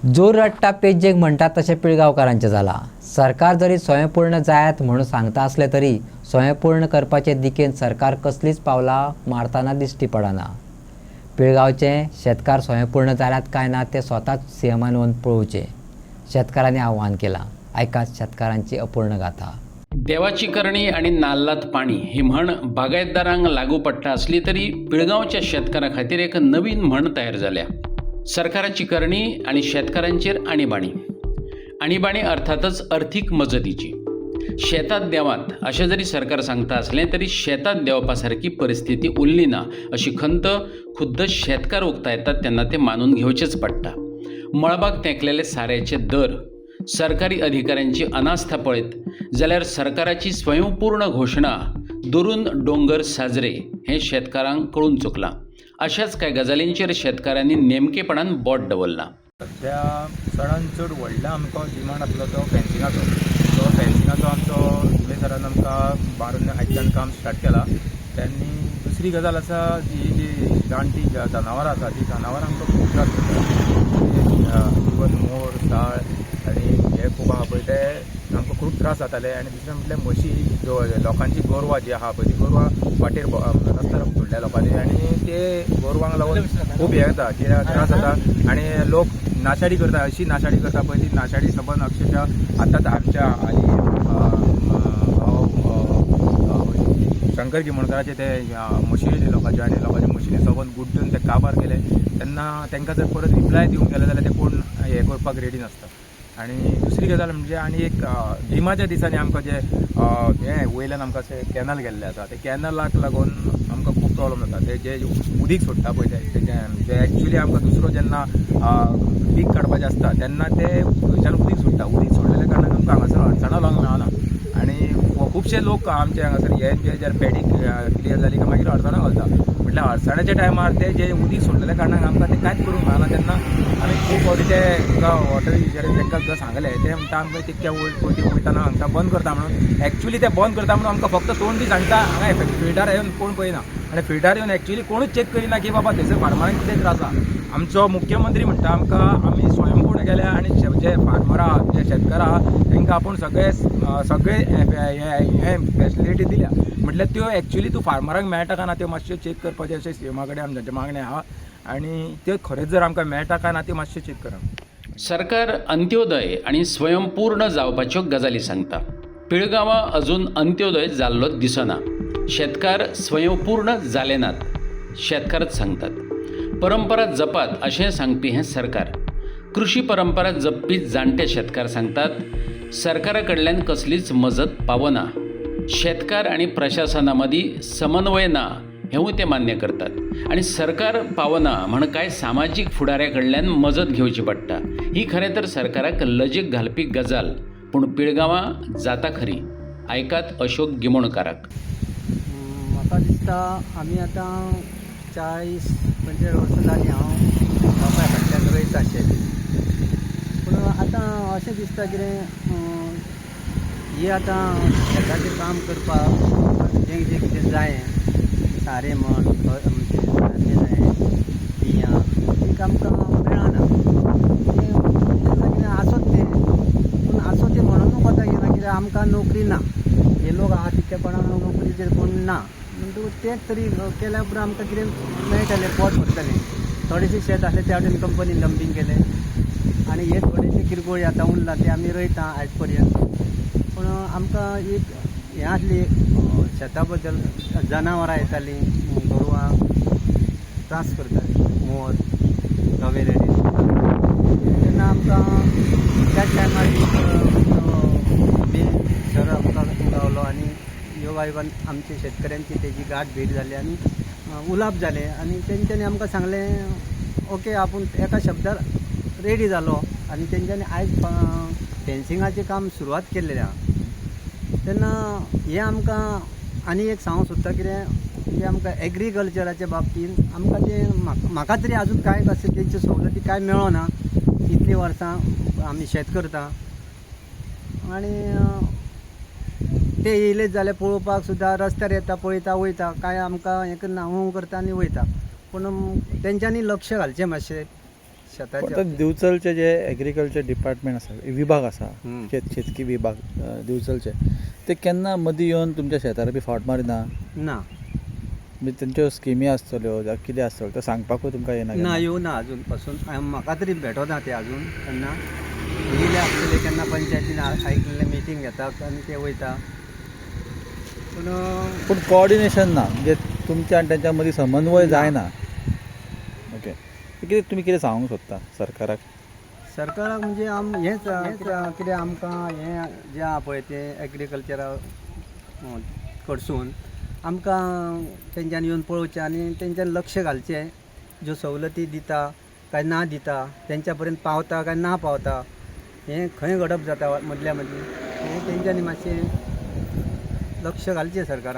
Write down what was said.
जोर रट्टा पेजेक म्हणतात तसे पिळगांवकारांचे झाला। सरकार जरी स्वयंपूर्ण जायत म्हणून सांगता असले तरी स्वयंपूर्ण करपाचे दिकेन सरकार कसलीच पावलां मारताना दिश्टी पडना। पिळगांवचे शेतकार स्वयंपूर्ण जाल्यात काय ना ते स्वताच सीएमान येवन पळोवचे शेतकारांनी आव्हान केला। ऐकात शेतकारांची अपूर्ण गाथा। देवाची करणी आणि नाल्लात पाणी ही म्हण बागायतदारांक लागू पडटा असली तरी पिळगांवच्या शेतकारा खातीर एक नवीन म्हण तयार जाल्या। सरकाराची करणी आणि शेतकारांचेर आणीबाणी अर्थातच अर्थीक मजतीची। शेतात देवात अशें जरी सरकार सांगता असलें तरी शेतात देवपा सारकी परिस्थिती उरली ना अशी खंत खुद्द शेतकार उक्ता येतात तेन्ना ते मानून घेवचेच पडटा। मळबाक तेंकलेले साऱ्याचे दर, सरकारी अधिकाऱ्यांची अनास्था पळयत जाल्यार सरकाराची स्वयंपूर्ण घोशणा दुरून डोंगर साजरे हे शेतकारांक कळून चुकलां। अशाच कांय गजालींचेर शेतकारांनी नेमकेपणान बोट दवरलां। सध्या सणान चड व्हडलो आमकां डिमांड आसलो तो फेन्सिंगाचो आमचो उमेदवारान आमकां बारून आयच्यान काम स्टार्ट केला। त्यांनी दुसरी गजाल आसा ही जी जाणटी जनावरां आसा ती जनावरां आमकां खूब त्रास करता। इवन मोर साळ आनी हे खूब आहा पळय ते आमकां खूब त्रास जाताले। आनी दुसरें म्हटल्यार म्हशी लोकांची गोरवां जी आहा पळय ती गोरवां वाटेर रस्त्यार सोडल्या लोकांनी आनी ते गोरवांक लागून खूब हे जाता, कित्याक त्रास जाता आनी लोक नाशाडी करता। अशी नाशाडी करता पळय ती नाशाडी सबंद अक्षरशः आतांच आमच्या शंकर किमणकराचे ते म्हशी लोकांचे आनी लोकांच्या म्हशींनी सबंद गुड्डून ते काबार केले तेन्ना तांकां जर परत रिप्लाय दिवंक गेले जाल्यार ते कोण हे करपाक रेडी नासता। आनी दुसरी गजाल म्हणजे आनी एक गिमाच्या दिसांनी आमकां जे हे वयल्यान आमकां कॅनल गेल्ले आसा ते कॅनलाक लागून आमकां खूब प्रॉब्लम जाता। ते जे उदीक सोडटा पळय ते एक्चुली आमकां दुसरो जेन्ना पीक काडपाचें आसता तेन्ना ते थंयच्यान उदीक सोडटा। उदीक सोडलेल्या कारणान आमकां हांगासर अडचणां लावंक मेळना आनी खुबशे लोक आमचे हांगासर हे जर पॅडी क्लियर जाली काय मागीर अडचणां घालता। म्हटल्यार अडचणाच्या टायमार ते जे उदीक सोडलेल्या कारणान आमकां ते कांयच करूंक मेळना तेन्ना आमी खूब फावटी ते वॉटर तांकां जर सांगलें ते म्हणटा आमकां तितक्या वयताना हांगा बंद करता म्हणून। एक्चुली ते बंद करता म्हणून आमकां फक्त तोंड बी सांगता, हांगा फिल्टार येवन कोण पळयना आनी फिल्टार येवन एक्चुली कोणूच चॅक करिना की बाबा थंयसर फार्मरांक कितें त्रास आसा। आमचो मुख्यमंत्री म्हणटा आमकां आमी स्वयंपूर्ण केल्या आनी जे फार्मर आहा जे शेतकार आहा तांकां आपूण सगळे हे फॅसिलिटी दिल्या। म्हटल्यार त्यो एक्चुली तूं फार्मरांक मेळटा काय ना त्यो मातशें चॅक करपाचें अशें सीएमा कडेन आमचे मागणें आहा आनी त्यो खरेंच जर आमकां मेळटा काय ना त्यो मातशें चॅक करा। सरकार अंत्योदय आणि स्वयंपूर्ण जावपाच्यो गजाली सांगता। पिळगांवां अजून अंत्योदय जाल्लो दिसना। शेतकार स्वयंपूर्ण जाले नात, शेतकारच सांगतात। परंपरा जपात अशें सांगपी हें सरकार। कृषी परंपरा जपपी जाणटे शेतकार सांगतात सरकारा कडल्यान कसलीच मजत पावना। शेतकार आणि प्रशासना मदीं समन्वय ना हेंवूय ते मान्य करतात आनी सरकार पावना म्हण कांय सामाजीक फुडाऱ्या कडल्यान मजत घेवची पडटा। ही खरें तर सरकाराक लजीक घालपी गजाल, पूण पिळगांवां जाता खरी। ऐकात अशोक गिमोणकाराक। म्हाका दिसता आमी आतां 40-45 वर्सां जालीं हांव बापाय फाटल्यान रयत आशिल्लें, पूण आतां अशें दिसता कितें ही आतां शेताचें काम करपाक जें कितें जायें सारें म्हण धान्य जाय बियां ती आमकां मेळना। तेन्ना कितें आसत तें, पूण आसत तें म्हणून कोता घेयना कित्याक आमकां नोकरी ना। हे लोक आहा तितल्या कोणाक नोकरीचेर कोण ना म्हणटकूच तेच तरी केल्या उपरांत आमकां कितें मेळटलें, पोट भरतलें। थोडेशें शेत आसलें त्या वटेन कंपनी डंपींग केलें आनी हे थोडेशें किरकोळ आतां उरला ते आमी रोयता आयज पर्यंत। पूण आमकां एक हें आसली शेता बद्दल जनावरां येतालीं, गोरवां त्रास करतालीं, मोर गवे रेडे तेन्ना आमकां त्या टायमार बीन सर आमकां गावलो आनी योगायोगान आमच्या शेतकऱ्यांची तेजी गाठ भेट जाली आनी उलाप जाले आनी तेंच्यांनी आमकां सांगलें ओके आपूण एका शब्दार रेडी जालो आनी तेंच्यांनी आयज फेन्सिंगाचें काम सुरवात केल्लें आहा। तेन्ना हें आमकां आनी एक सांगूंक सोदता कितें की आमकां एग्रीकल्चराच्या बाबतींत आमकां तें म्हाका तरी आजून कांय अशें तेंच्यो सवलती कांय मेळना। इतलीं वर्सां आमी शेत करता आनी ते येयलेच जाल्यार पळोवपाक सुद्दां रस्त्यार येता पळयता वयता, कांय आमकां हें करना, करता आनी वयता। पूण तेंच्यांनी लक्ष घालचें मातशें शेताच्या पण आता दिवचलचे जे एग्रीकल्चर डिपार्टमेंट आसा विभाग आसा हम्म. शेतकी विभाग दिवचलचे ते केन्ना मदीं येवन तुमच्या शेतार बी फावट मारिना ना म्हणजे तेंच्यो स्किमी आसतल्यो जावं कितें आसतलें ते सांगपाकूय तुमकां येना ना येवना अजून पासून म्हाका तरी भेटोना ते अजून केन्ना येयले आसतले केन्ना पंचायतीन आयकलेले मिटींग घेतात आनी ते वयता पूण पूण कोऑर्डिनेशन ना म्हणजे तुमच्या आनी तेंच्या मदीं समन्वय जायना ओके कितें तुमी कितें सांगूंक सोदता सरकाराक सरकाराक म्हणजे हेंच कितें आमकां हें जें आहा पळय तें एग्रीकल्चरा कडसून आमकां तेंच्यांनी येवन पळोवचें आनी तेंच्यान लक्ष घालचें ज्यो सवलती दिता काय ना दिता तेंच्या पर्यंत पावता काय ना पावता हें खंय घडप जाता मदल्या मदीं हें तेंच्यांनी मातशें लक्ष घालचें सरकारान